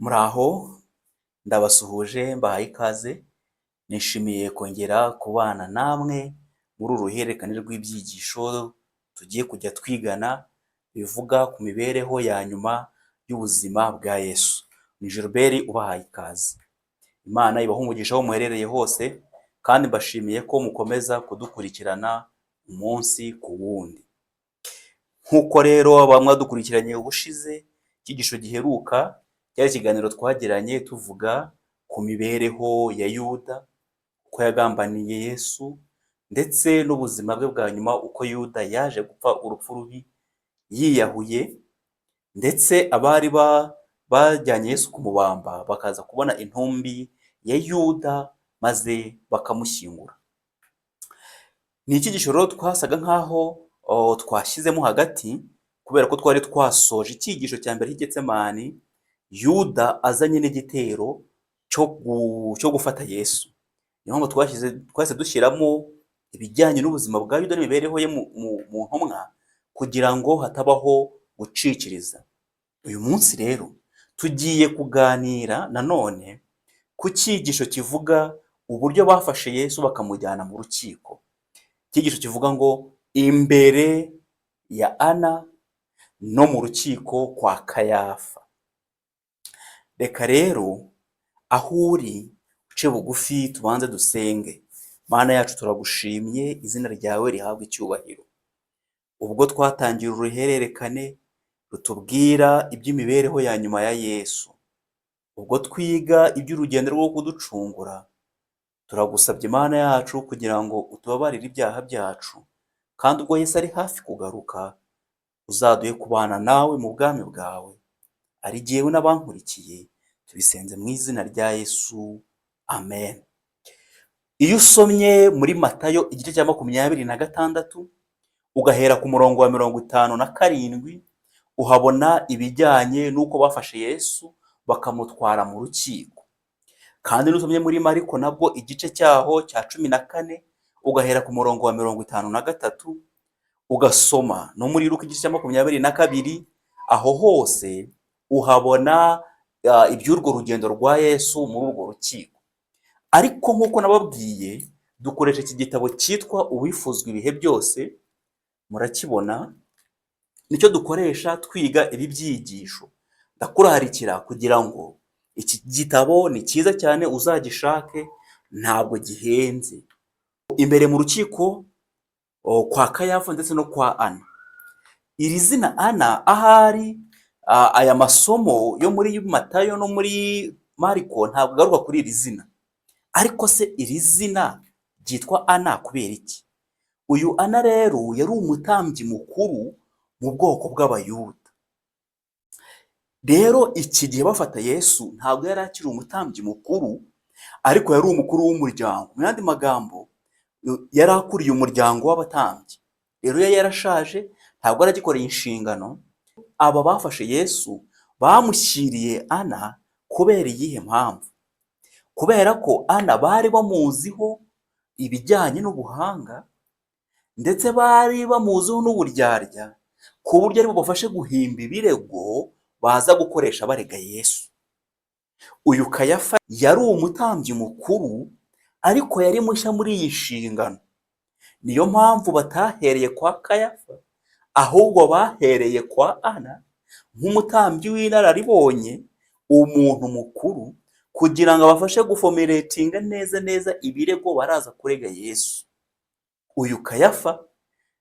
Muraho, ndabasuhuje mbahaye ikaze, nishimiye kongera kubana namwe muri uru ruhererekane rw'ibyigisho tugiye kujya twigana bivuga ku mibereho ya nyuma y'ubuzima bwa Yesu. Ni Gilbert ubahaye ikaze. Imana ibahe umugisha aho muherereye hose kandi mbashimiye ko mukomeza kudukurikirana umunsi ku wundi. Nk'uko rero mwadukurikiranye ubushize, icyigisho giheruka cyari ikiganiro twagiranye tuvuga ku mibereho ya Yuda, uko yagambaniye Yesu ndetse n'ubuzima bwe bwa nyuma, uko Yuda yaje gupfa urupfu rubi yiyahuye, ndetse abari bajyanye Yesu kumubamba bakaza kubona intumbi ya Yuda maze bakamushyingura. Ni icyigisho rero twasaga nk'aho twashyizemo hagati kubera ko twari twasoje icyigisho cya mbere cy'Getsemani, Yuda azanye n'igitero cyo gufata Yesu. Niyo mpamvu twahise dushyiramo ibijyanye n'ubuzima bwa Yuda n'imibereho ye mu ntumwa kugira ngo hatabaho gucikiriza. Uyu munsi rero tugiye kuganira nanone ku cyigisho kivuga uburyo bafashe Yesu bakamujyana mu rukiko. Icyigisho kivuga ngo imbere ya Ana no mu rukiko kwa Kayafa. Reka rero aho uri uce bugufi tubanze dusenge. Mana yacu turagushimye, izina ryawe rihabwe icyubahiro. Ubwo twatangira uruhererekane rutubwira iby'imibereho ya nyuma ya Yesu, ubwo twiga iby'urugendo rwo kuducungura, turagusabye Mana yacu kugira ngo utubabarire ibyaha byacu, kandi ubwo Yesu ari hafi kugaruka uzaduhe kubana nawe mu bwami bwawe, ari jyewe n'abankurikiye, tubisenze mu izina rya Yesu, amen. Iyo usomye muri Matayo igice cya 26 ugahera ku murongo wa 57, uhabona ibijyanye n'uko bafashe Yesu bakamutwara mu rukiko. Kandi n'usomye muri Mariko nabwo igice cyaho cya 14 ugahera ku murongo wa 53, ugasoma no muri Luka igice cya 22, aho hose uhabona iby'urwo rugendo rwa Yesu muri urwo rukiko. Ariko nk'uko nababwiye, dukoresha iki gitabo cyitwa Uwifuzwa ibihe byose, murakibona, nicyo dukoresha twiga ibi byigisho. Ndakurarikira kugira ngo iki gitabo ni cyiza cyane, uzagishake, ntabwo gihenze. Imbere mu rukiko kwa Kayafa ndetse no kwa Ana. Iri zina Ana, ahari aya masomo yo muri Matayo no muri Mariko ntabwo garuka kuri iri zina. Ariko se iri zina ryitwa Ana kubera iki? Uyu Ana rero yari umutambyi mukuru mu bwoko bw'Abayuda. Rero iki gihe bafata Yesu ntabwo yari akiri umutambyi mukuru, ariko yari umukuru w'umuryango. Mu yandi magambo, yari akuriye umuryango w'abatambyi. Rero yari yarashaje, ntabwo aragikoreye inshingano. Aba bafashe Yesu bamushyiriye Ana kubera iyihe mpamvu? Kubera ko Ana bari bamuziho ibijyanye n'ubuhanga, ndetse bari bamuziho n'uburyarya, ku buryo ari bubafashe guhimba ibirego baza gukoresha barega Yesu. Uyu Kayafa yari umutambyi mukuru, ariko yari mushya muri iyi nshingano. Niyo mpamvu batahereye kwa Kayafa, ahubwo bahereye kwa Ana nk'umutambyi w'inararibonye, umuntu mukuru, kugira ngo abafashe gufomeretinga neza ibirego baraza kurega Yesu. Uyu Kayafa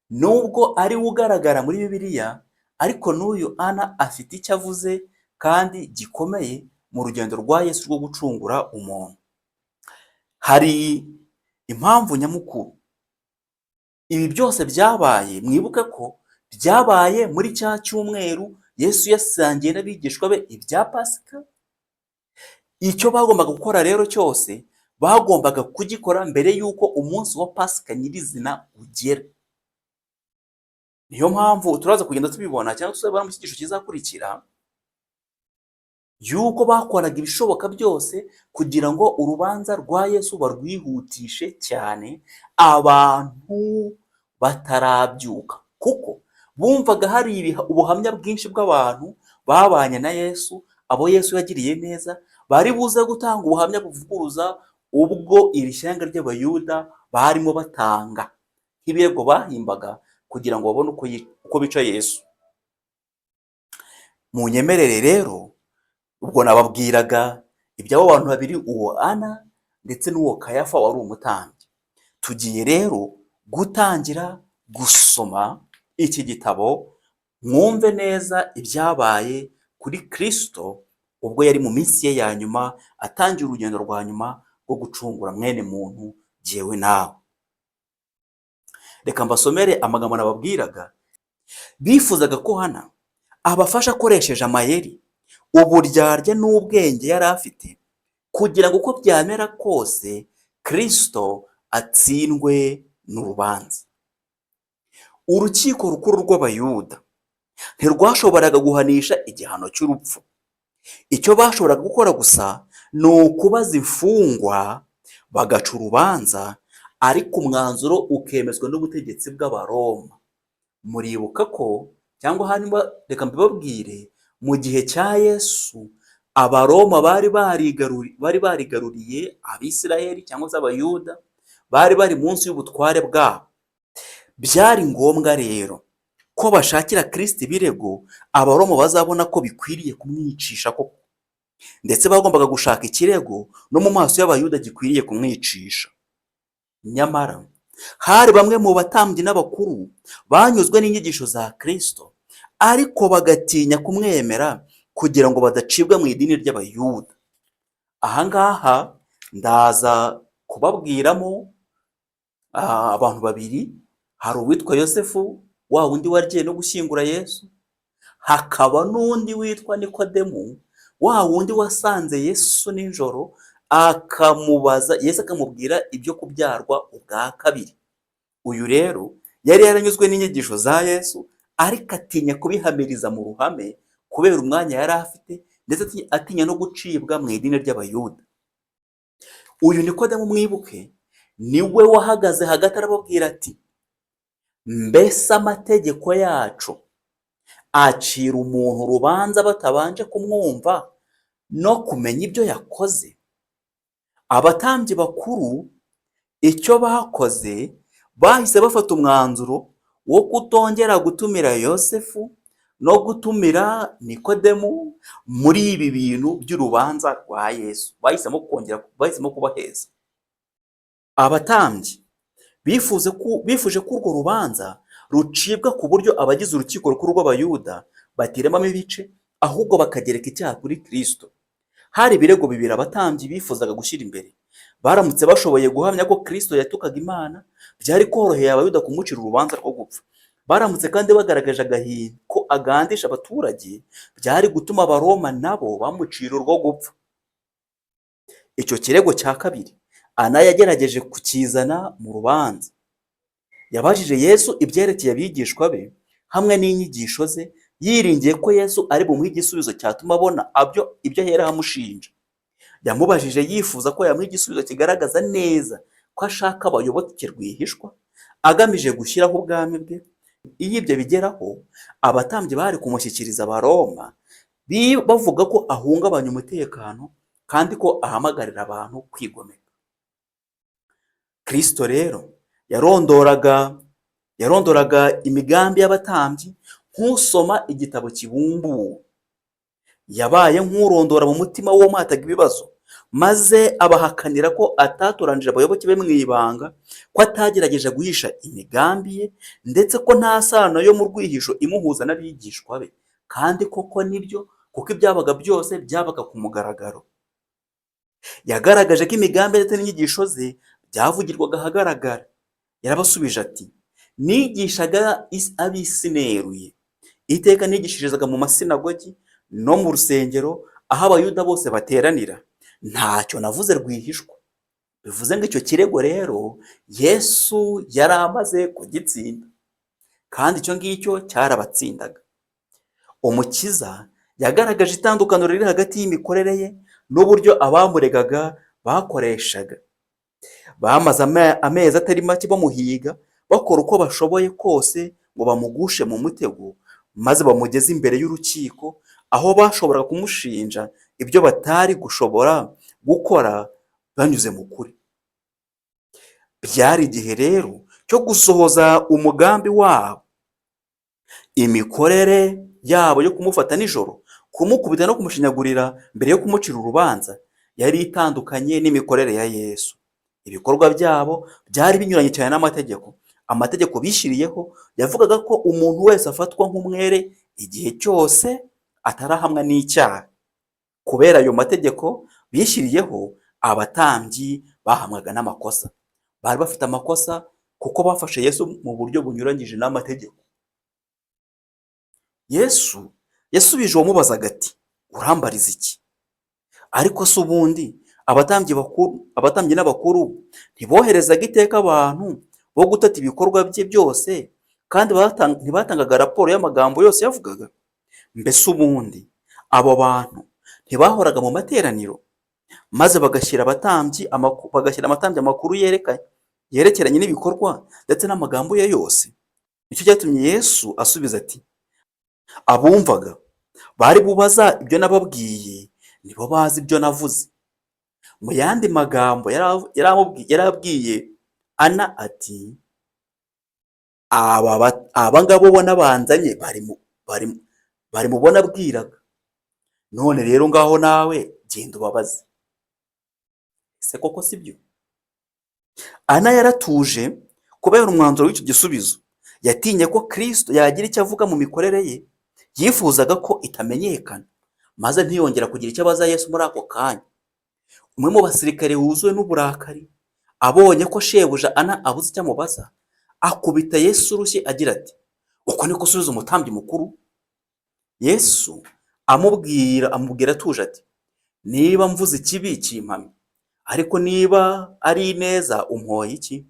nubwo ari we ugaragara muri Bibiliya, ariko n'uyu Ana afite icyo avuze kandi gikomeye mu rugendo rwa Yesu rwo gucungura umuntu. Hari impamvu nyamukuru ibi byose byabaye. Mwibuke ko byabaye muri cya cyumweru Yesu yasangiye n'abigishwa be ibya Pasika. Icyo bagombaga gukora rero cyose bagombaga kugikora mbere y'uko umunsi wa Pasika nyirizina ugera. Niyo mpamvu turaza kugenda tubibona cyangwa tuzabona mu cyigisho kizakurikira, yuko bakoraga ibishoboka byose kugira ngo urubanza rwa Yesu barwihutishe cyane, abantu batarabyuka, kuko bumvaga hari ubuhamya bwinshi bw'abantu babanye na Yesu abo Yesu yagiriye neza bari buze gutanga ubuhamya buvuguruza ubwo iri shyanga ry'Abayuda barimo batanga nk'ibirego bahimbaga kugira ngo babone uko bica Yesu. Munyemerere rero, ubwo nababwiraga iby'abo bantu babiri, uwo Ana ndetse n'uwo Kayafa wari umutambyi. Tugiye rero gutangira gusoma iki gitabo, mwumve neza ibyabaye kuri Kristo ubwo yari mu minsi ye ya nyuma, atangira urugendo rwa nyuma rwo gucungura mwene muntu, jyewe nawe. Reka mbasomere amagambo nababwiraga. Bifuzaga ko Hana abafasha akoresheje amayeri, uburyarya n'ubwenge yari afite, kugira ngo uko byamera kose Kristo atsindwe n'urubanza. Urukiko rukuru rw'Abayuda ntirwashoboraga guhanisha igihano cy'urupfu. Icyo bashoboraga gukora gusa ni ukubaza imfungwa bagaca urubanza, ariko umwanzuro ukemezwa n'ubutegetsi bw'Abaroma. Muribuka ko, cyangwa hanyuma reka mbibabwire, mu gihe cya Yesu Abaroma bari barigaruriye Abisirayeli cyangwa se Abayuda, bari bari munsi y'ubutware bwabo. Byari ngombwa rero ko bashakira Kristo ibirego Abaroma bazabona ko bikwiriye kumwicisha koko, ndetse bagombaga gushaka ikirego no mu maso y'Abayuda gikwiriye kumwicisha. Nyamara hari bamwe mu batambyi n'abakuru banyuzwe n'inyigisho za Kristo, ariko bagatinya kumwemera kugira ngo badacibwa mu idini ry'Abayuda. Aha ngaha ndaza kubabwiramo abantu babiri. Hari uwitwa Yosefu, wa wundi wagiye no gushyingura Yesu. Hakaba n'undi witwa Nikodemu, wa wundi wasanze Yesu nijoro akamubaza, Yesu akamubwira ibyo kubyarwa ubwa kabiri. Uyu rero yari yaranyuzwe n'inyigisho za Yesu, ariko atinya kubihamiriza mu ruhame kubera umwanya yari afite, ndetse atinya no gucibwa mu idini ry'Abayuda. Uyu Nikodemu, mwibuke, niwe wahagaze hagati arababwira ati, mbese amategeko yacu acira umuntu urubanza batabanje kumwumva no kumenya ibyo yakoze? Abatambyi bakuru icyo bakoze, bahise bafata umwanzuro wo kutongera gutumira Yosefu no gutumira Nikodemu muri ibi bintu by'urubanza rwa Yesu. Bahisemo kubaheza. Abatambyi bifuje ko urwo rubanza rucibwa ku buryo abagize urukiko rukuru rw'Abayuda batiremamo ibice, ahubwo bakagereka icyaha kuri Kristo. Hari ibirego bibiri abatambyi bifuzaga gushyira imbere. Baramutse bashoboye guhamya ko Kristo yatukaga Imana, byari koroheye Abayuda kumucira urubanza rwo gupfa. Baramutse kandi bagaragaje agahinda ko agandisha abaturage, byari gutuma Abaroma nabo bamucira urwo gupfa. Icyo kirego cya kabiri Ana yagerageje kukizana mu rubanza. Yabajije Yesu ibyerekeye abigishwa be hamwe n'inyigisho ze, yiringiye ko Yesu ari bumuhe igisubizo cyatuma abona ibyo ahera amushinja. Yamubajije yifuza ko yamuha igisubizo kigaragaza neza ko ashaka abayoboke rwihishwa, agamije gushyiraho ubwami bwe. Iyo ibyo bigeraho, abatambyi bari kumushyikiriza Abaroma bavuga ko ahungabanya umutekano kandi ko ahamagarira abantu kwigomeka. Kristo rero yarondoraga imigambi y'abatambyi nk'usoma igitabo kibumbuwe. Yabaye nk'urondora mu mutima w'uwo mwataga ibibazo, maze abahakanira ko atatoranije abayoboke be mu ibanga, ko atagerageje guhisha imigambi ye, ndetse ko nta sano yo mu rwihisho imuhuza n'abigishwa be. Kandi koko nibyo, kuko ibyabaga byose byabaga ku mugaragaro. Yagaragaje ko imigambi ndetse n'inyigisho ze byavugirwaga ahagaragara. Yarabasubije ati, nigishaga ab'isi neruye. Iteka nigishirizaga mu masinagogi no mu rusengero, aho Abayuda bose bateranira. Ntacyo navuze rwihishwa. Bivuze ngo icyo kirego rero Yesu yari amaze kugitsinda, kandi icyo ngicyo cyarabatsindaga. Umukiza yagaragaje itandukaniro riri hagati y'imikorere ye n'uburyo abamuregaga bakoreshaga. Bamaze amezi atari make bamuhiga, bakora uko bashoboye kose ngo bamugushe mu mutego, maze bamugeze imbere y'urukiko, aho bashoboraga kumushinja ibyo batari gushobora gukora banyuze mu kuri. Byari igihe rero cyo gusohoza umugambi wabo. Imikorere yabo yo kumufata nijoro, kumukubita no kumushinyagurira mbere yo kumucira urubanza yari itandukanye n'imikorere ya Yesu. Ibikorwa byabo byari binyuranye cyane n'amategeko. Amategeko bishyiriyeho yavugaga ko umuntu wese afatwa nk'umwere igihe cyose atarahamwa n'icyaha. Kubera ayo mategeko bishyiriyeho, abatambyi bahamwaga n'amakosa. Bari bafite amakosa kuko bafashe Yesu mu buryo bunyuranyije n'amategeko. Yesu yasubije uwamubazaga ati, urambariza iki? Ariko se ubundi abatambyi n'abakuru ntiboherezaga iteka abantu bo gutata ibikorwa bye byose, kandi ntibatangaga raporo y'amagambo yose yavugaga? Mbese ubundi abo bantu ntibahoraga mu materaniro, maze bagashyira amatambyi amakuru yerekeranye n'ibikorwa ndetse n'amagambo ye yose? Nicyo cyatumye Yesu asubiza ati, abumvaga bari bubaza ibyo nababwiye nibo bazi ibyo navuze. Mu yandi magambo yarabwiye Ana ati, aba ngabo ubona banzanye bari mu bo nabwiraga. None rero ngaho nawe genda ubabaze. Ese koko si byo? Ana yaratuje kubera umwanzuro w'icyo gisubizo. Yatinye ko Kristo yagira icyo avuga mu mikorere ye. Yifuzaga ko itamenyekana, maze ntiyongera kugira icyo abaza Yesu muri ako kanya. Umwe mu basirikare wuzuwe n'uburakari abonye ko shebuja Ana abuze icyo amubaza, akubita Yesu urushyi agira ati, uko niko usubiza umutambyi mukuru? Yesu amubwira atuje ati, niba mvuze ikibi kimpamye, ariko niba ari ineza umpoye iki?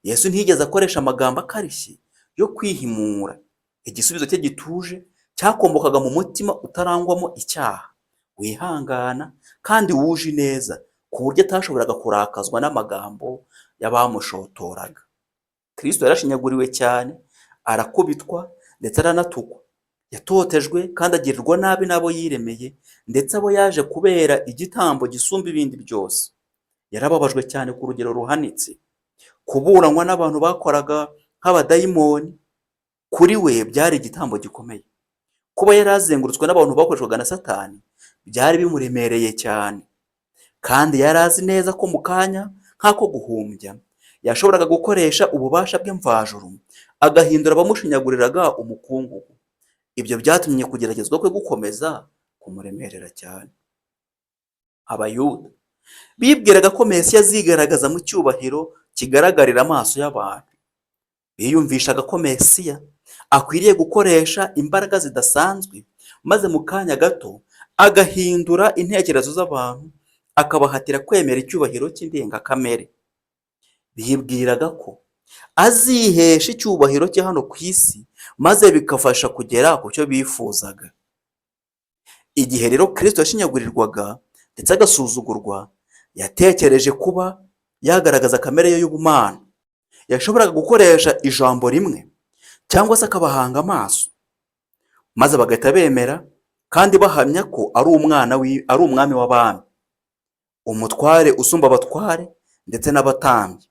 Yesu ntiyigeze akoresha amagambo akarishye yo kwihimura. Igisubizo cye gituje cyakomokaga mu mutima utarangwamo icyaha, wihangana kandi wuje ineza, ku buryo atashoboraga kurakazwa n'amagambo y'abamushotoraga. Kristo yarashinyaguriwe cyane, arakubitwa ndetse aranatukwa. Yatotejwe kandi agirirwa nabi n'abo yiremeye, ndetse abo yaje kubera igitambo gisumba ibindi byose. Yarababajwe cyane ku rugero ruhanitse. Kuburanwa n'abantu bakoraga nk'abadayimoni, kuri we byari igitambo gikomeye. Kuba yari azengurutswe n'abantu bakoreshwaga na Satani byari bimuremereye cyane, kandi yari azi neza ko mu kanya nk'ako guhumbya yashoboraga gukoresha ububasha bwe mvajuru agahindura abamushinyaguriraga umukungugu. Ibyo byatumye kugeragezwa kwe gukomeza kumuremerera cyane. Abayuda bibwiraga ko Mesiya azigaragaza mu cyubahiro kigaragarira amaso y'abantu. Biyumvishaga ko Mesiya akwiriye gukoresha imbaraga zidasanzwe, maze mu kanya gato agahindura intekerezo z'abantu, akabahatira kwemera icyubahiro cy'indengakamere. Bibwiraga ko azihesha icyubahiro cye hano ku isi, maze bikafasha kugera ku cyo bifuzaga. Igihe rero Kristo yashinyagurirwaga ndetse agasuzugurwa, yatekereje kuba yagaragaza kamere ye y'ubumana. Yashoboraga gukoresha ijambo rimwe cyangwa se akabahanga amaso, maze bagahita bemera kandi bahamya ko ari umwami w'abami, umutware usumba abatware ndetse n'abatambyi.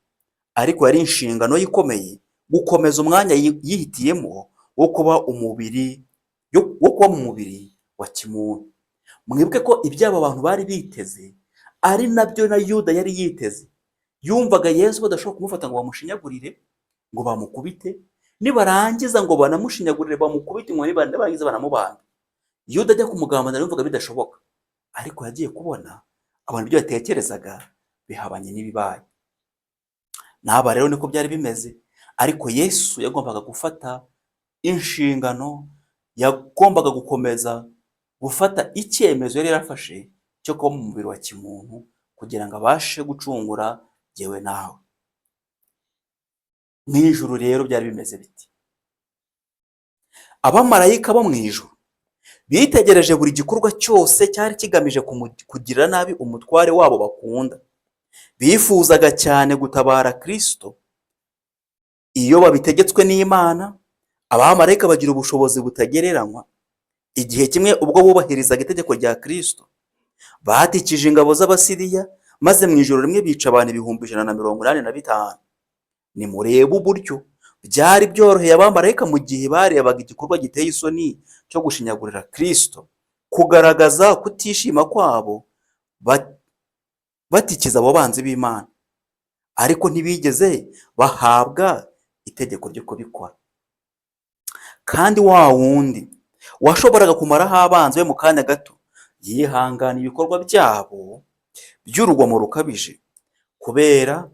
Ariko yari inshingano ye ikomeye gukomeza umwanya yihitiyemo wo kuba mu mubiri wa kimuntu. Mwibuke ko iby'aba bantu bari biteze ari nabyo na Yuda yari yiteze. Yumvaga Yesu badashobora kumufata ngo bamushinyagurire, ngo bamukubite, nibarangiza ngo banamushinyagurire bamukubite inkoni, nibarangiza banamubamba. Yuda ajya kumugambanira yumvaga bidashoboka, ariko yagiye kubona abantu ibyo yatekerezaga bihabanye n'ibibaye. N'aba rero niko byari bimeze, ariko Yesu yagombaga gufata inshingano, yagombaga gukomeza gufata icyemezo yari yarafashe cyo kuba mu mubiri wa kimuntu, kugira ngo abashe gucungura jyewe nawe. Mu ijuru rero byari bimeze biti. Abamarayika bo mu ijuru bitegereje buri gikorwa cyose cyari kigamije kugirira nabi umutware wabo bakunda. Bifuzaga cyane gutabara Kristo. Iyo babitegetswe n'Imana, abamarayika bagira ubushobozi butagereranywa. Igihe kimwe ubwo bubahirizaga itegeko rya Kristo, batikije ingabo z'Abasiriya, maze mu ijoro rimwe bica abantu 185. Nimurebe uburyo byari byoroheye abamarayika mu gihe barebaga igikorwa giteye isoni cyo gushinyagurira Kristo, kugaragaza kutishima kwabo batikiza abo banzi b'Imana, ariko ntibigeze bahabwa itegeko ryo kubikora. Kandi wa wundi washoboraga kumaraho abanzi be mu kanya gato, yihangana ibikorwa byabo by'urugomo rukabije kubera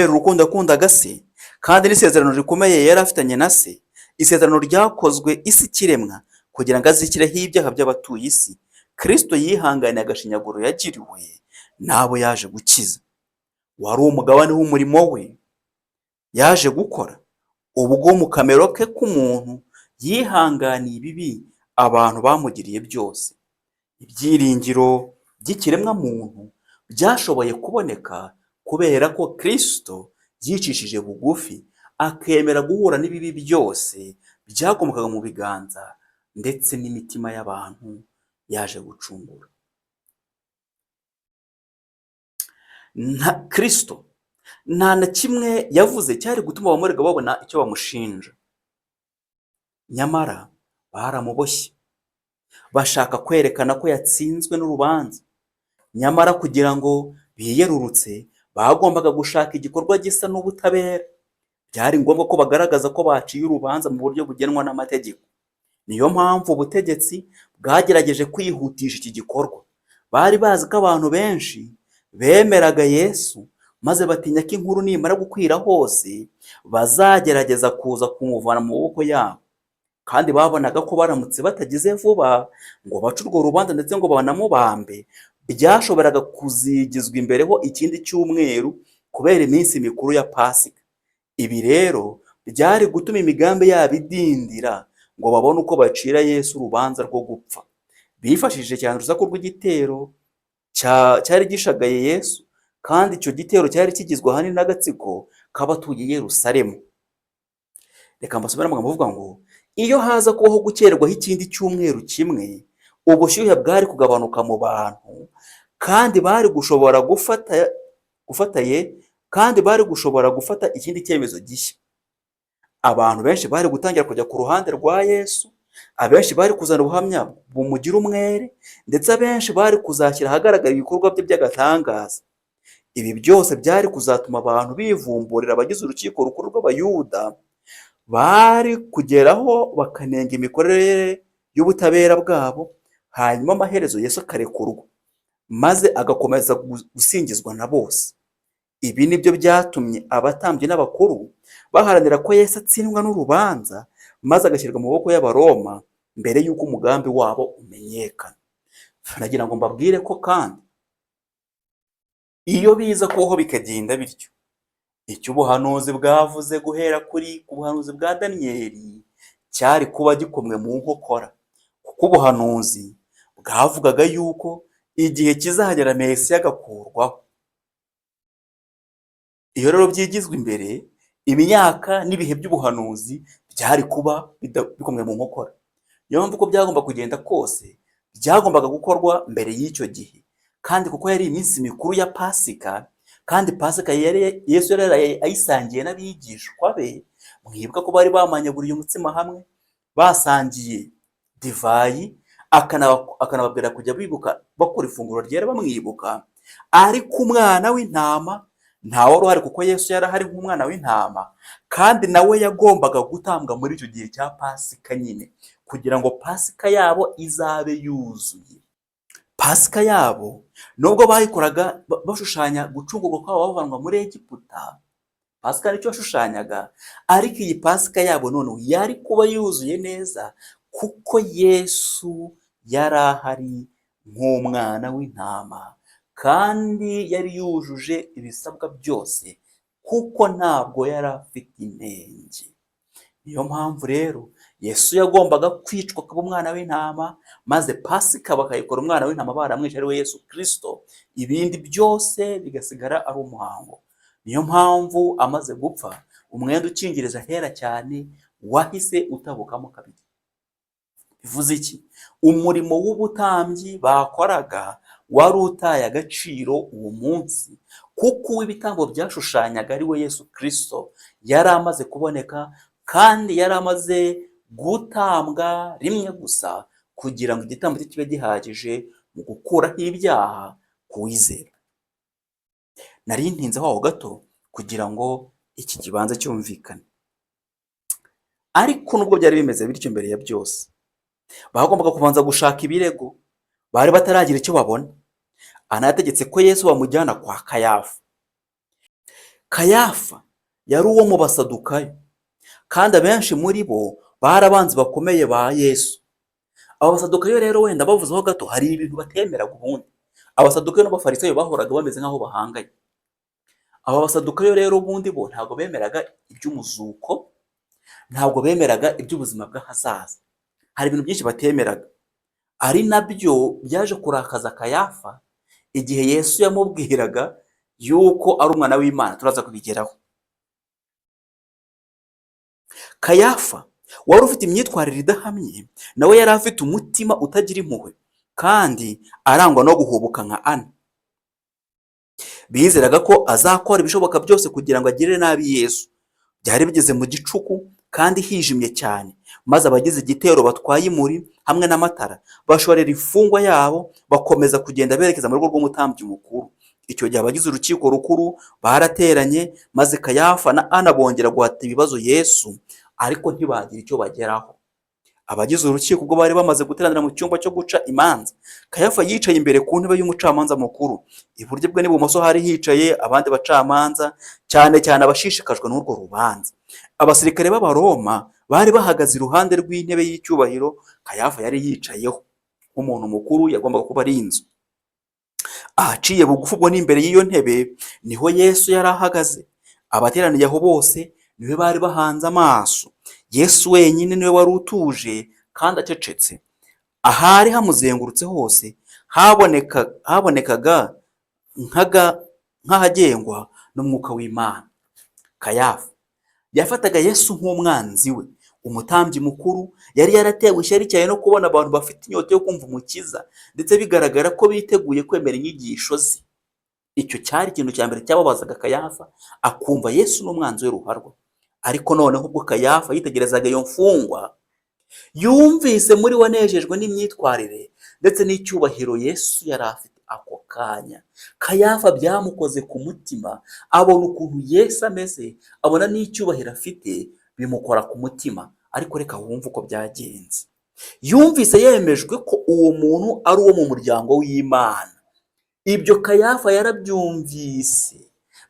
urukundo yakundaga se, kandi n'isezerano rikomeye yari afitanye na se, isezerano ryakozwe isi ikiremwa kugira ngo azikireho ibyaha by'abatuye isi. Kristo yihanganiye agashinyaguro yagiriwe n'abo yaje gukiza. Wari umugabane w'umurimo we yaje gukora, ubwo mu kamero ke k'umuntu yihanganiye ibibi abantu bamugiriye byose. Ibyiringiro by'ikiremwa muntu byashoboye kuboneka kubera ko Kristo yicishije bugufi, akemera guhura n'ibibi byose byakomokaga mu biganza ndetse n'imitima y'abantu yaje gucungura. Kristo nta na kimwe yavuze cyari gutuma abamurega babona icyo bamushinja, nyamara baramuboshye bashaka kwerekana ko yatsinzwe n'urubanza. Nyamara kugira ngo biyerurutse bagombaga gushaka igikorwa gisa n'ubutabera. Byari ngombwa ko bagaragaza ko baciye urubanza mu buryo bugenwa n'amategeko. Niyo mpamvu ubutegetsi bwagerageje kwihutisha iki gikorwa. Bari bazi ko abantu benshi bemeraga Yesu, maze batinya ko inkuru nimara gukwira hose bazagerageza kuza kumuvana mu maboko yabo, kandi babonaga ko baramutse batagize vuba ngo bace urwo rubanza ndetse ngo banamubambe, byashoboraga kuzigizwa imbereho ikindi cyumweru kubera iminsi mikuru ya Pasika. Ibi rero byari gutuma imigambi yabo idindira ngo babone uko bacira Yesu urubanza rwo gupfa. Bifashishije cyane urusaku rw'igitero cyari gishagaye Yesu, kandi icyo gitero cyari kigizwe ahanini n'agatsiko k'abatuye Yerusalemu. Reka mbasomere amagambo avuga ngo, iyo haza kubaho gukererwaho ikindi cyumweru kimwe, ubushyuhe bwari kugabanuka mu bantu, kandi bari gushobora gufata ikindi cyemezo gishya. Abantu benshi bari gutangira kujya ku ruhande rwa Yesu, abenshi bari kuzana ubuhamya bumugira umwere, ndetse abenshi bari kuzashyira ahagaragara ibikorwa bye by'agatangaza. Ibi byose byari kuzatuma abantu bivumburira abagize urukiko rukuru rw'Abayuda, bari kugeraho bakanenga imikorere y'ubutabera bwabo, hanyuma amaherezo Yesu akarekurwa maze agakomeza gusingizwa na bose. Ibi nibyo byatumye abatambyi n'abakuru baharanira ko Yesu atsindwa n'urubanza maze agashyirwa mu maboko y'Abaroma mbere y'uko umugambi wabo umenyekana. Nagira ngo mbabwire ko kandi iyo biza kubaho bikagenda bityo, icyo ubuhanuzi bwavuze guhera kuri ubuhanuzi bwa Daniyeli cyari kuba gikomwe mu nkokora, kuko ubuhanuzi bwavugaga yuko igihe kizagera Mesiya agakurwaho. Iyo rero byigizwe imbere, imyaka n'ibihe by'ubuhanuzi byari kuba bikomwe mu nkokora. Niyo mpamvu uko byagomba kugenda kose byagombaga gukorwa mbere y'icyo gihe, kandi kuko yari iminsi mikuru ya Pasika, kandi Pasika Yesu yari ayisangiye n'abigishwa be. Mwibuka ko bari bamanyaguriye umutsima hamwe, basangiye divayi, akanababwira kujya bibuka bakora ifunguro ryera bamwibuka. Ariko umwana w'intama ntawe wari uhari, kuko Yesu yari ahari nk'umwana w'intama, kandi nawe yagombaga gutambwa muri icyo gihe cya Pasika nyine, kugira ngo Pasika yabo izabe yuzuye. Pasika yabo nubwo bayikoraga bashushanya gucungurwa kwabo bavanwa muri Egiputa, Pasika nicyo yashushanyaga, ariko iyi Pasika yabo noneho yari kuba yuzuye neza, kuko Yesu yari ahari nk'umwana w'intama, kandi yari yujuje ibisabwa byose, kuko ntabwo yari afite inenge. Niyo mpamvu rero Yesu yagombaga kwicwa kuba umwana w'intama, maze Pasika bakayikora umwana w'intama baramwishe ari we Yesu Kristo, ibindi byose bigasigara ari umuhango. Niyo mpamvu amaze gupfa, umwenda ukingiriza ahera cyane wahise utabukamo kabiri. Bivuze iki? Umurimo w'ubutambyi bakoraga wari utaye agaciro uwo munsi, kuko uw'ibitambo byashushanyaga ari we Yesu Kristo yari amaze kuboneka, kandi yari amaze gutambwa rimwe gusa kugira ngo igitambo cye kibe gihagije mu gukuraho ibyaha ku wizera. Nari ntinzeho aho gato kugira ngo iki kibanza cyumvikane. Ariko nubwo byari bimeze bityo, mbere ya byose bagombaga kubanza gushaka ibirego, bari bataragira icyo babona. Anategetse ko Yesu bamujyana kwa Kayafa. Kayafa yari uwo mu basadukayo, kandi abenshi muri bo bari abanzi bakomeye ba Yesu. Abo basadukayo rero, wenda bavuzeho gato, hari ibintu batemeraga ubundi. Abasadukayo n'abafarisayo bahoraga bameze nk'aho bahanganye. Aba basadukayo rero ubundi bo ntabwo bemeraga iby'umuzuko, ntabwo bemeraga iby'ubuzima bw'ahazaza. Hari ibintu byinshi batemeraga, ari nabyo byaje kurakaza Kayafa igihe Yesu yamubwiraga yuko ari umwana w'Imana. Turaza kubigeraho. Kayafa wari ufite imyitwarire idahamye, nawe yari afite umutima utagira impuhwe kandi arangwa no guhubuka nka Ana. Bizeraga ko azakora ibishoboka byose kugira ngo agirire nabi Yesu. Byari bigeze mu gicuku kandi hijimye cyane, maze abagize igitero batwaye imuri hamwe n'amatara bashorera imfungwa yabo, bakomeza kugenda berekeza mu rugo rw'umutambyi mukuru. Icyo gihe abagize urukiko rukuru barateranye, maze Kayafa na Ana bongera guhata ibibazo Yesu, ariko ntibagira icyo bageraho. Abagize urukiko ubwo bari bamaze guteranira mu cyumba cyo guca imanza, Kayafa yicaye imbere ku ntebe y'umucamanza mukuru. Iburyo bwe n'ibumoso hari hicaye abandi bacamanza, cyane cyane abashishikajwe n'urwo rubanza. Abasirikare b'Abaroma bari bahagaze iruhande rw'intebe y'icyubahiro Kayafa yari yicayeho. Nk'umuntu mukuru yagombaga kuba ari inzu. Ahaciye bugufi ubwo n'imbere y'iyo ntebe niho Yesu yari ahagaze. Abateraniye aho bose niwe bari bahanze amaso. Yesu wenyine niwe wari utuje kandi acecetse. Ahari hamuzengurutse hose habonekaga nk'ahagengwa n'umwuka w'Imana. Kayafa yafataga Yesu nk'umwanzi we. Umutambyi mukuru yari yaratewe ishyari cyane no kubona abantu bafite inyota yo kumva Umukiza, ndetse bigaragara ko biteguye kwemera inyigisho ze. Icyo cyari ikintu cya mbere cyababazaga Kayafa, akumva Yesu n'umwanzi we ruharwa. Ariko noneho ubwo Kayafa yitegerezaga iyo mfungwa, yumvise muri we anejejwe n'imyitwarire ndetse n'icyubahiro Yesu yari afite ako kanya. Kayafa byamukoze ku mutima, abona ukuntu Yesu ameze, abona n'icyubahiro afite, bimukora ku mutima. Ariko reka wumve uko byagenze. Yumvise yemejwe ko uwo muntu ari uwo mu muryango w'Imana. Ibyo Kayafa yarabyumvise,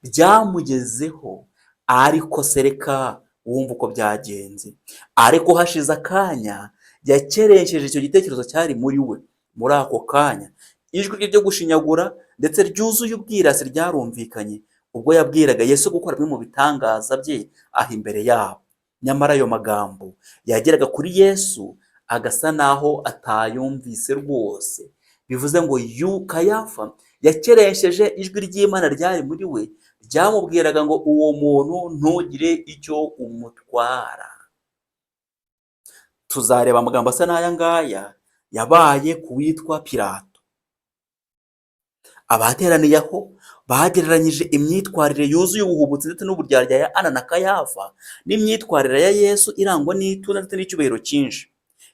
byamugezeho. Ariko sereka wumva uko byagenze. Ariko hashize akanya yakeresheje icyo gitekerezo cyari muri we. Muri ako kanya ijwi rye ryo gushinyagura ndetse ryuzuye ubwirasi ryarumvikanye ubwo yabwiraga Yesu gukora bimwe mu bitangaza bye aho imbere yabo. Nyamara ayo magambo yageraga kuri Yesu agasa naho atayumvise rwose. Bivuze ngo Kayafa yakeresheje ijwi ry'Imana ryari muri we, ryamubwiraga ngo uwo muntu ntugire icyo umutwara. Tuzareba amagambo asa n'aya ngaya yabaye ku witwa Pilato. Abateraniye aho bagereranyije imyitwarire yuzuye ubuhubutsi ndetse n'uburyarya ya Ana na Kayafa n'imyitwarire ya Yesu irangwa n'ituze ndetse n'icyubahiro cyinshi.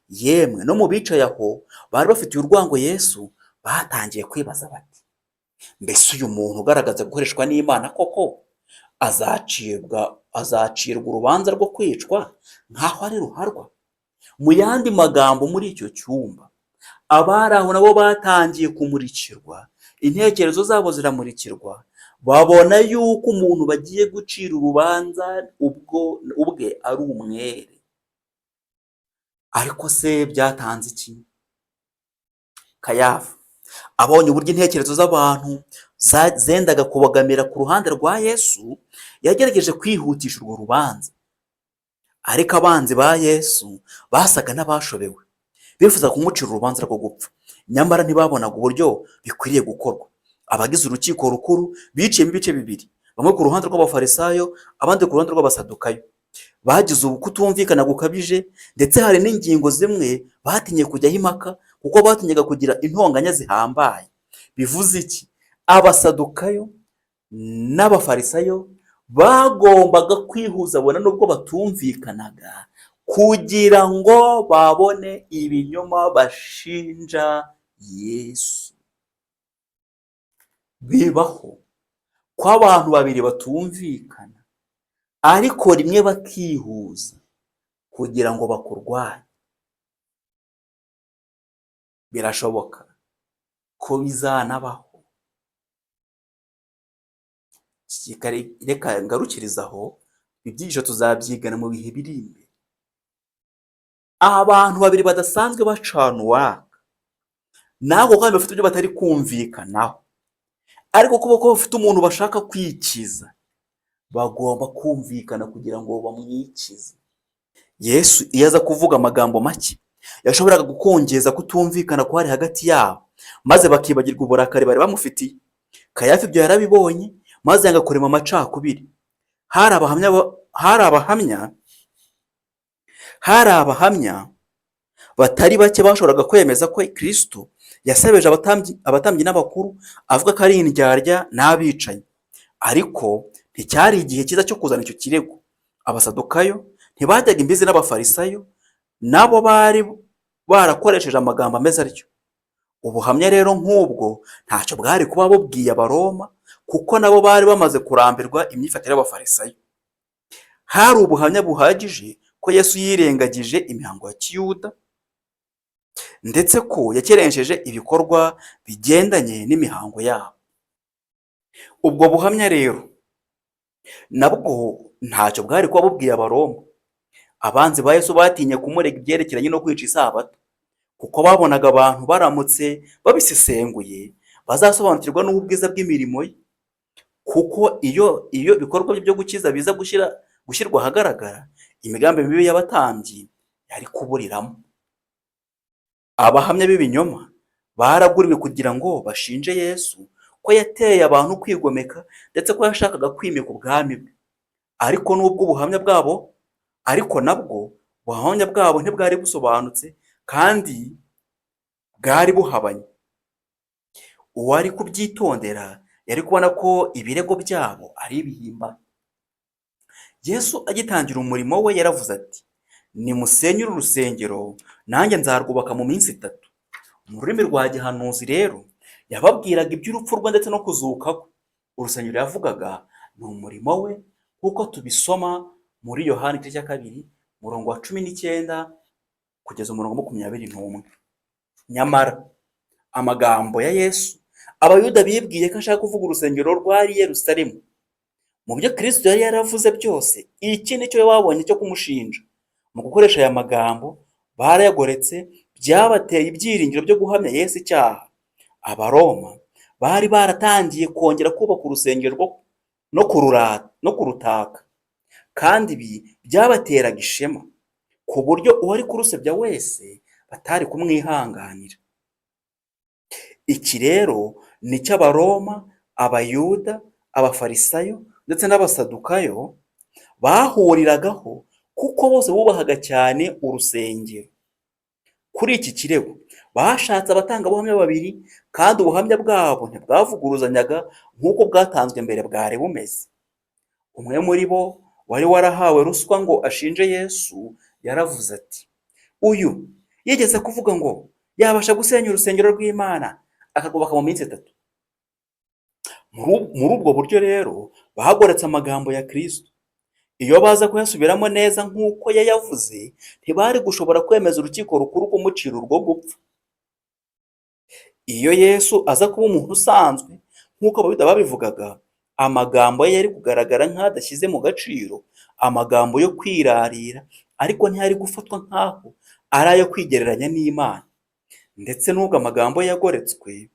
Yemwe no mu bicaye aho bari bafitiye urwango Yesu, batangiye kwibaza bati, mbese uyu muntu ugaragaza gukoreshwa n'Imana koko azacirwa urubanza rwo kwicwa nk'aho ari ruharwa? Mu yandi magambo, muri icyo cyumba abari aho nabo batangiye kumurikirwa, intekerezo zabo ziramurikirwa, babona yuko umuntu bagiye gucira urubanza ubwe ari umwere. Ariko se byatanze iki? Kayafa abonye uburyo intekerezo z'abantu zendaga kubagamira ku ruhande rwa Yesu, yagerageje kwihutisha urwo rubanza. Ariko abanzi ba Yesu basaga n'abashobewe, bifuza kumucira urubanza rwo gupfa, nyamara ntibabonaga uburyo bikwiriye gukorwa. Abagize urukiko rukuru biciyemo ibice bibiri, bamwe ku ruhande rw'abafarisayo, abandi ku ruhande rw'abasadukayo. bagize kutumvikana gukabije, ndetse hari n'ingingo zimwe batinye kujyaho impaka kuko batinyaga kugira intonganya zihambaye. Bivuze iki? Abasadukayo n'abafarisayo bagombaga kwihuza bona nubwo batumvikanaga kugira ngo babone ibinyoma bashinja Yesu. Bibaho ko abantu babiri batumvikana ariko rimwe bakihuza kugira ngo bakurwanye. Birashoboka ko bizanabaho. Reka ngarukiriza aho, ibyigisho tuzabyigana mu bihe biri imbere. Abantu babiri badasanzwe bacana uwaka, ntabwo kandi bafite ibyo batari kumvikanaho, ariko kuba ko bafite umuntu bashaka kwikiza, bagomba kumvikana kugira ngo bamwikize. Yesu iyo aza kuvuga amagambo make, yashoboraga gukongeza kutumvikana kwari hagati yabo, maze bakibagirwa uburakari bari bamufitiye. Kayafa ibyo yarabibonye, maze yanga kurema amacakubiri. Hari abahamya batari bake bashoboraga kwemeza ko Kristo yasebeje abatambyi n'abakuru, avuga ko ari indyarya n'abicanyi. Ariko nticyari igihe cyiza cyo kuzana icyo kirego. Abasadukayo ntibajyaga imbizi n'abafarisayo, nabo bari barakoresheje amagambo ameze atyo. Ubuhamya rero nk'ubwo ntacyo bwari kuba bubwiye Abaroma, kuko nabo bari bamaze kurambirwa imyifatire y'abafarisayo. Hari ubuhamya buhagije ko Yesu yirengagije imihango ya Kiyuda, ndetse ko yakerenseje ibikorwa bigendanye n'imihango yabo. Ubwo buhamya rero nabwo ntacyo bwari kuba bubwiye Abaroma. Abanzi ba Yesu batinye kumurega ibyerekeranye no kwica isabato, kuko babonaga abantu baramutse babisesenguye bazasobanukirwa n'ubwiza bw'imirimo ye. Kuko iyo ibikorwa bye byo gukiza biza gushyirwa ahagaragara, imigambi mibi y'abatambyi yari kuburiramo. Abahamya b'ibinyoma baraguriwe kugira ngo bashinje Yesu ko yateye abantu kwigomeka, ndetse ko yashakaga kwimika ubwami bwe. Ariko nabwo ubuhamya bwabo ntibwari busobanutse kandi bwari buhabanye. Uwari kubyitondera yari kubona ko ibirego byabo ari ibihimbano. Yesu agitangira umurimo we yaravuze ati, nimusenyure urusengero nanjye nzarwubaka mu minsi 3. Mu rurimi rwa gihanuzi rero yababwiraga iby'urupfu rwe ndetse no kuzuka kwe. Urusengero yavugaga ni umurimo we, nk'uko tubisoma muri Yohana 2:19 kugeza 21. Nyamara amagambo ya Yesu, Abayuda bibwiye ko ashaka kuvuga urusengero rwari Yerusalemu. Mu byo Kristo yari yaravuze byose, iki nicyo babonye cyo kumushinja. Mu gukoresha aya magambo barayagoretse, byabateye ibyiringiro byo guhamya Yesu icyaha. Abaroma bari baratangiye kongera kubaka urusengero no kurutaka, kandi ibi byabateraga ishema, ku buryo uwari kurusebya wese batari kumwihanganira. Iki rero ni cyo Abaroma, Abayuda, Abafarisayo ndetse n'Abasadukayo bahuriragaho, kuko bose bubahaga cyane urusengero. Kuri iki kirego bashatse abatangabuhamya babiri, kandi ubuhamya bwabo ntibwavuguruzanyaga nk'uko bwatanzwe mbere bwari bumeze. Umwe muri bo wari warahawe ruswa ngo ashinje Yesu yaravuze ati, uyu yigeze kuvuga ngo yabasha gusenya urusengero rw'Imana akagubaka mu minsi 3. Muri ubwo buryo rero bahagoretse amagambo ya Kristo. Iyo baza kuyasubiramo neza nk'uko yayavuze, ntibari gushobora kwemeza urukiko rukuru kumucira urwo gupfa. Iyo Yesu aza kuba umuntu usanzwe nk'uko Abayuda babivugaga, amagambo ye yari kugaragara nk'adashyize mu gaciro, amagambo yo kwirarira, ariko ntiyari gufatwa nk'aho ari ayo kwigereranya n'Imana. Ndetse n'ubwo amagambo ye yagoretswe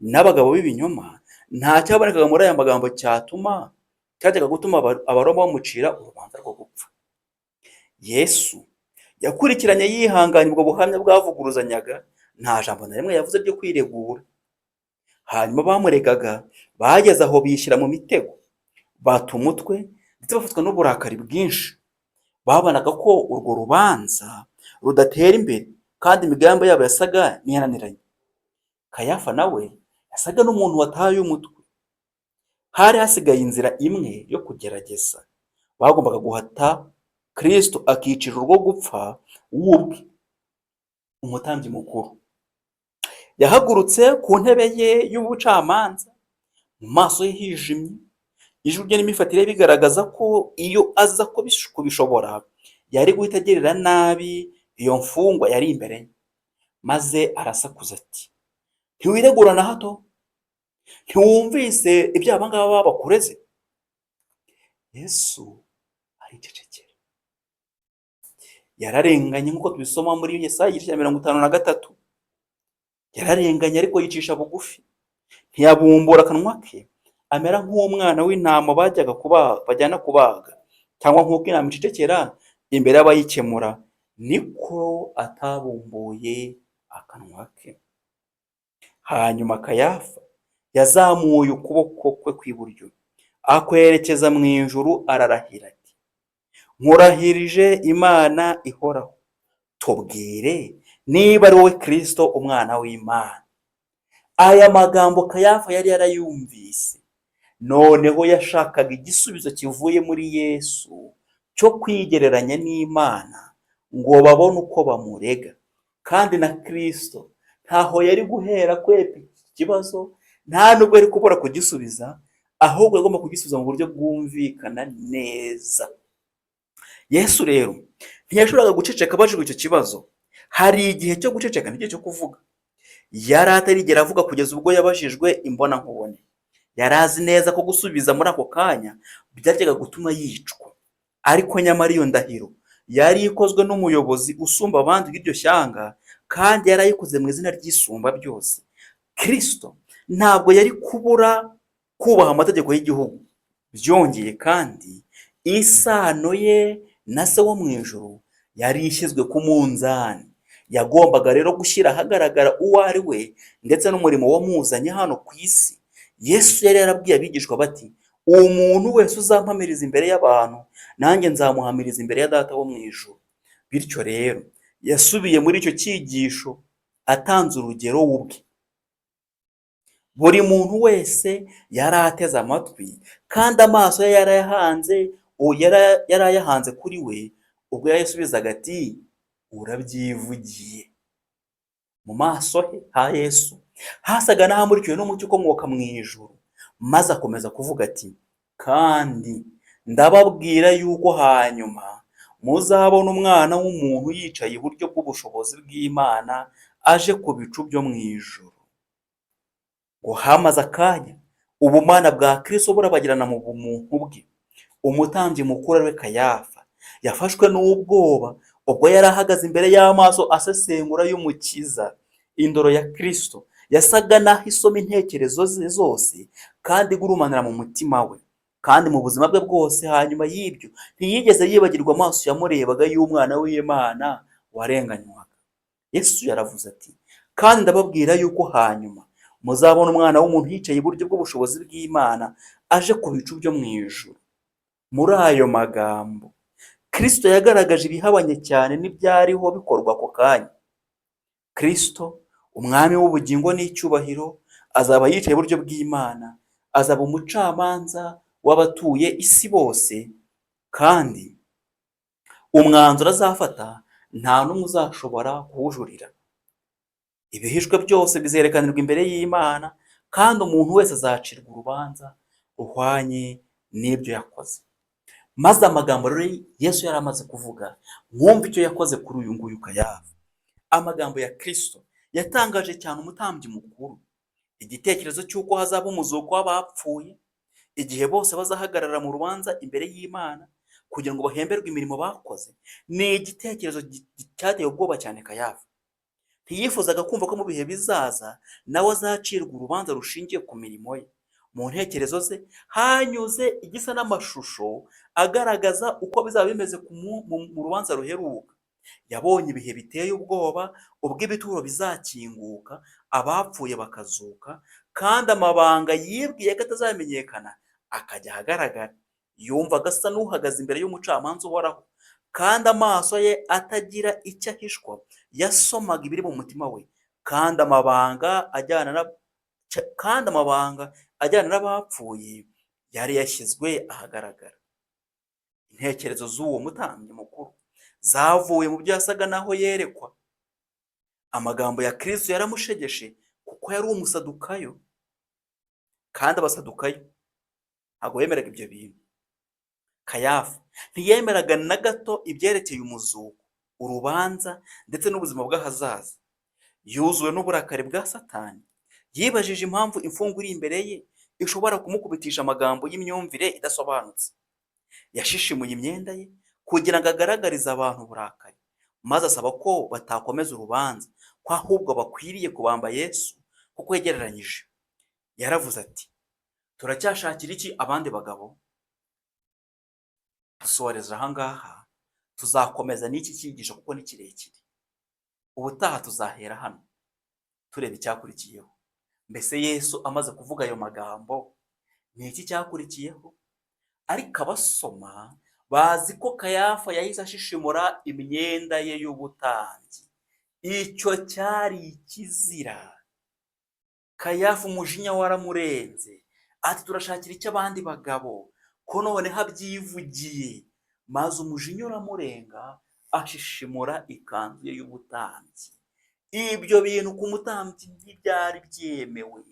n'abagabo b'ibinyoma, nta cyabonekaga muri aya magambo cyajyaga gutuma Abaroma bamucira urubanza rwo gupfa. Yesu yakurikiranye yihanganye ubwo buhamya bwavuguruzanyaga, nta jambo na rimwe yavuze ryo kwiregura. Hanyuma bamuregaga bageze aho bishyira mu mitego, bata umutwe ndetse bafatwa n'uburakari bwinshi. babonaga ko urwo rubanza rudatera imbere kandi imigambi yabo yasaga n'iyananiranye. Kayafa nawe yasaga n'umuntu wataye umutwe. Hari hasigaye inzira imwe yo kugerageza. Bagombaga guhata Kristo akicira urwo gupfa we ubwe. Umutambyi mukuru yahagurutse ku ntebe ye y'ubucamanza, mu maso ye hijimye, ijwi rye n'imifatire ye bigaragaza ko iyo aza kubishobora yari guhita agirira nabi iyo mfungwa yari imbere ye, maze arasakuza ati, ntiwiregura na hato? Ntiwumvise ibyo aba ngaba bakureze? Yesu aricecekera. Yararenganye nk'uko tubisoma muri Yesaya igice cya 53. Yararenganye ariko yicisha bugufi, ntiyabumbura akanwa ke, amera nk'umwana w'intama bajyana kubaga, cyangwa nk'uko intama icecekera imbere y'abayikemura, niko atabumbuye akanwa ke. Hanyuma Kayafa yazamuye ukuboko kwe kw'iburyo akwerekeza mu ijuru, ararahira ati, nkurahirije Imana ihoraho, tubwire niba ari wowe Kristo umwana w'Imana. Aya magambo Kayafa yari yarayumvise, noneho yashakaga igisubizo kivuye muri Yesu cyo kwigereranya n'Imana ngo babone uko bamurega, kandi na Kristo ntaho yari guhera kwepa iki kibazo, nta nubwo yari kubura kugisubiza, ahubwo agomba kugisubiza mu buryo bwumvikana neza. Yesu rero ntiyashoboraga guceceka abajijwe icyo kibazo. Hari igihe cyo guceceka n'igihe cyo kuvuga. Yari atarigera avuga kugeza ubwo yabajijwe imbonankubone. Yari azi neza ko gusubiza muri ako kanya byajyaga gutuma yicwa, ariko nyamara iyo ndahiro yari ikozwe n'umuyobozi usumba abandi b'iryo shyanga, kandi yari ayikoze mu izina ry'isumba byose. Kristo ntabwo yari kubura kubaha amategeko y'igihugu. Byongeye kandi isano ye na se wo mu ijuru yari ishyizwe ku munzani. Yagombaga rero gushyira ahagaragara uwo ari we ndetse n'umurimo wamuzanye hano ku isi. Yesu yari yarabwiye abigishwa bati, uwo muntu wese uzampamiriza imbere y'abantu, nanjye nzamuhamiriza imbere ya Data wo mu ijuru. Bityo rero yasubiye muri icyo cyigisho atanze urugero ubwe. Buri muntu wese yari ateze amatwi, kandi amaso ye yari ayahanze kuri we ubwo yasubizaga ati, urabyivugiye. Mu maso he ha Yesu hasaga n'ahamurikiwe n'umucyo ukomoka mu ijuru, maze akomeza kuvuga ati, kandi ndababwira yuko hanyuma muzabona umwana w'umuntu yicaye iburyo bw'ubushobozi bw'Imana aje ku bicu byo mu ijuru. Ngo hamaze akanya ubumana bwa Kristo burabagirana mu bumuntu bwe. Umutambyi mukuru ari we Kayafa yafashwe n'ubwoba ubwo yari ahagaze imbere y'amaso asesengura y'Umukiza. Indoro ya Kristo yasaga naho isoma intekerezo ze zose kandi igurumanira mu mutima we, kandi mu buzima bwe bwose hanyuma y'ibyo ntiyigeze yibagirwa amaso yamurebaga y'umwana w'Imana warenganywaga. Yesu yaravuze ati, kandi ndababwira yuko hanyuma muzabona umwana w'umuntu yicaye iburyo bw'ubushobozi bw'Imana aje ku bicu byo mu ijuru. Muri ayo magambo Kristo yagaragaje ibihabanye cyane n'ibyariho bikorwa ako kanya. Kristo umwami w'ubugingo n'icyubahiro azaba yicaye iburyo bw'Imana, azaba umucamanza w'abatuye isi bose, kandi umwanzuro azafata nta n'umwe uzashobora kuwujurira. Ibihishwe byose bizerekanirwa imbere y'Imana, kandi umuntu wese azacirwa urubanza ruhwanye n'ibyo yakoze. Maze amagambo rero Yesu yari amaze kuvuga, mwumve icyo yakoze kuri uyu nguyu Kayafa. Amagambo ya Kristo yatangaje cyane umutambyi mukuru. Igitekerezo cy'uko hazaba umuzuko w'abapfuye, igihe bose bazahagarara mu rubanza imbere y'Imana kugira ngo bahemberwe imirimo bakoze, ni igitekerezo cyateye ubwoba cyane Kayafa. Ntiyifuzaga kumva ko mu bihe bizaza nawe azacirwa urubanza rushingiye ku mirimo ye. Mu ntekerezo ze hanyuze igisa n'amashusho agaragaza uko bizaba bimeze mu rubanza ruheruka. Yabonye ibihe biteye ubwoba, ubwo ibituro bizakinguka, abapfuye bakazuka, kandi amabanga yibwiye ko atazamenyekana akajya ahagaragara. Yumvaga asa n'uhagaze imbere y'umucamanza uhoraho, kandi amaso ye atagira icyo ahishwa yasomaga ibiri mu mutima we, kandi amabanga ajyana n'abapfuye yari yashyizwe ahagaragara. Intekerezo z'uwo mutambyi mukuru zavuye mu byo yasaga naho yerekwa. Amagambo ya Kristo yaramushegeshe kuko yari umusadukayo, kandi abasadukayo ntabwo bemeraga ibyo bintu. Kayafa ntiyemeraga na gato ibyerekeye umuzuko, urubanza ndetse n'ubuzima bw'ahazaza. Yuzuwe n'uburakari bwa Satani, yibajije impamvu imfungwa iri imbere ye ishobora kumukubitisha amagambo y'imyumvire idasobanutse. Yashishimuye imyenda ye kugira ngo agaragarize abantu uburakari, maze asaba ko batakomeza urubanza, ko ahubwo bakwiriye kubamba Yesu kuko yegereranyije. Yaravuze ati, turacyashakira iki abandi bagabo? Dusoreza aha ngaha, tuzakomeza n'iki cyigisho kuko ni kirekire. Ubutaha tuzahera hano tureba icyakurikiyeho. Mbese Yesu amaze kuvuga ayo magambo, ni iki cyakurikiyeho? Ariko abasoma bazi ko Kayafa yahise ashishimura imyenda ye y'ubutambyi. Icyo cyari ikizira. Kayafa umujinya waramurenze, ati turashakira icyo abandi bagabo, ko noneho abyivugiye, maze umujinya uramurenga ashishimura ikanzu ye y'ubutambyi. Ibyo bintu ku mutambyi ntibyari byemewe.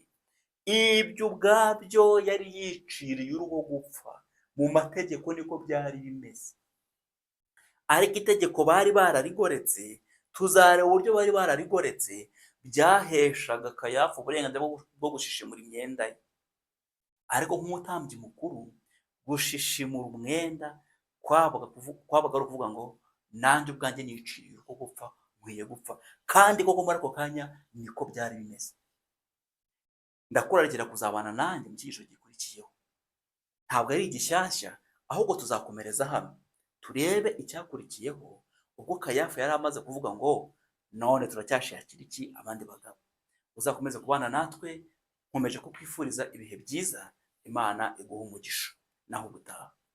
Ibyo ubwabyo yari yiciriye urwo gupfa. Mu mategeko niko byari bimeze. Ariko itegeko bari bararigoretse, tuzareba uburyo bari bararigoretse byaheshaga Kayafa uburenganzira bwo gushishimura imyenda ye. Ariko nk'umutambyi mukuru, gushishimura umwenda kwabaga ari ukuvuga ngo nanjye ubwanjye niciriye urwo gupfa, nkwiye gupfa. Kandi koko muri ako kanya niko byari bimeze. Ndakurarikira kuzabana nanjye mu cyigisho gikurikiyeho. Ntabwo ari igishyashya, ahubwo tuzakomereza hano turebe icyakurikiyeho, ubwo Kayafa yari amaze kuvuga ngo none turacyashakira iki abandi bagabo. Uzakomeze kubana natwe, nkomeje kukwifuriza ibihe byiza. Imana iguha umugisha. Naho ubutaha.